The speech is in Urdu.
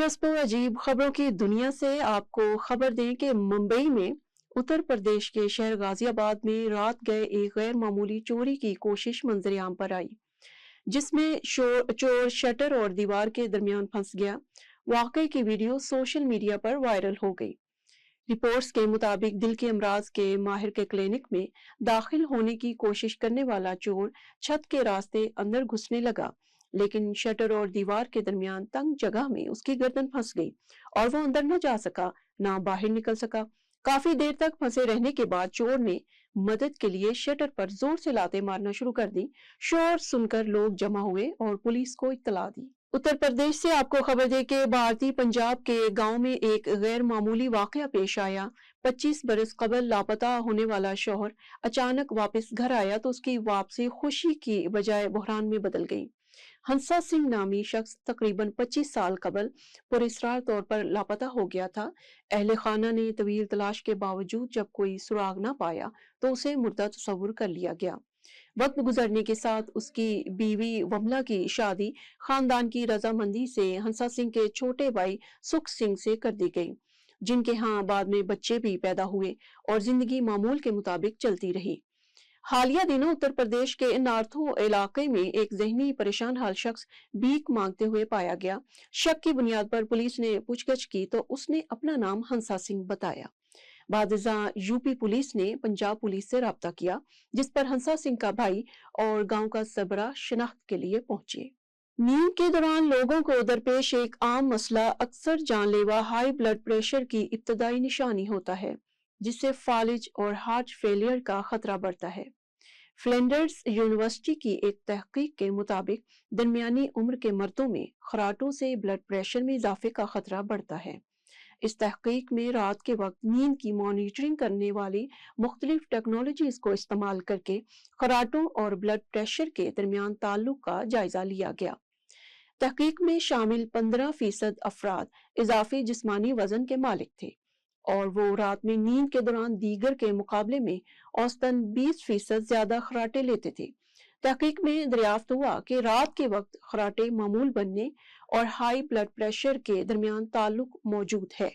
دلچسپ اور عجیب خبروں کی دنیا سے آپ کو خبر دیں کہ ممبئی میں اتر پردیش کے شہر غازی آباد میں رات گئے ایک غیر معمولی چوری کی کوشش منظر عام پر آئی، جس میں چور شٹر اور دیوار کے درمیان پھنس گیا۔ واقعے کی ویڈیو سوشل میڈیا پر وائرل ہو گئی۔ رپورٹس کے مطابق دل کے امراض کے ماہر کے کلینک میں داخل ہونے کی کوشش کرنے والا چور چھت کے راستے اندر گھسنے لگا، لیکن شٹر اور دیوار کے درمیان تنگ جگہ میں اس کی گردن پھنس گئی اور وہ اندر نہ جا سکا نہ باہر نکل سکا۔ کافی دیر تک پھنسے رہنے کے بعد چور نے مدد کے لیے شٹر پر زور سے لاتیں مارنا شروع کر دی۔ شور سن کر لوگ جمع ہوئے اور پولیس کو اطلاع دی۔ اتر پردیش سے آپ کو خبر دے کہ بھارتی پنجاب کے گاؤں میں ایک غیر معمولی واقعہ پیش آیا۔ 25 برس قبل لاپتہ ہونے والا شوہر اچانک واپس گھر آیا تو اس کی واپسی خوشی کی بجائے بحران میں بدل گئی۔ ہنسا سنگھ نامی شخص تقریباً 25 سال قبل پراسرار طور پر لاپتہ ہو گیا تھا۔ اہل خانہ نے طویل تلاش کے باوجود جب کوئی سراغ نہ پایا تو اسے مردہ تصور کر لیا گیا۔ وقت گزرنے کے ساتھ اس کی بیوی وملا کی شادی خاندان کی رضامندی سے ہنسا سنگھ کے چھوٹے بھائی سکھ سنگھ سے کر دی گئی، جن کے ہاں بعد میں بچے بھی پیدا ہوئے اور زندگی معمول کے مطابق چلتی رہی۔ حالیہ دنوں اتر پردیش کے نارتھو علاقے میں ایک ذہنی پریشان حال شخص بھیک مانگتے ہوئے پایا گیا۔ شک کی بنیاد پر پولیس نے پوچھ گچھ کی تو اس نے اپنا نام ہنسا سنگھ بتایا۔ بعد ازاں یوپی پولیس نے پنجاب پولیس سے رابطہ کیا، جس پر ہنسا سنگھ کا بھائی اور گاؤں کا سربراہ شناخت کے لیے پہنچے۔ نیند کے دوران لوگوں کو درپیش ایک عام مسئلہ اکثر جان لیوا ہائی بلڈ پریشر کی ابتدائی نشانی ہوتا ہے، جس سے فالج اور ہارٹ فیلئر کا خطرہ بڑھتا ہے۔ فلنڈرز یونیورسٹی کی ایک تحقیق کے مطابق درمیانی عمر کے مردوں میں خراٹوں سے بلڈ پریشر میں اضافے کا خطرہ بڑھتا ہے۔ اس تحقیق میں رات کے وقت نیند کی مانیٹرنگ کرنے والی مختلف ٹیکنالوجیز کو استعمال کر کے خراٹوں اور بلڈ پریشر کے درمیان تعلق کا جائزہ لیا گیا۔ تحقیق میں شامل 15% افراد اضافی جسمانی وزن کے مالک تھے اور وہ رات میں نیند کے دوران دیگر کے مقابلے میں اوسطاً 20% زیادہ خراٹے لیتے تھے۔ تحقیق میں دریافت ہوا کہ رات کے وقت خراٹے معمول بننے اور ہائی بلڈ پریشر کے درمیان تعلق موجود ہے۔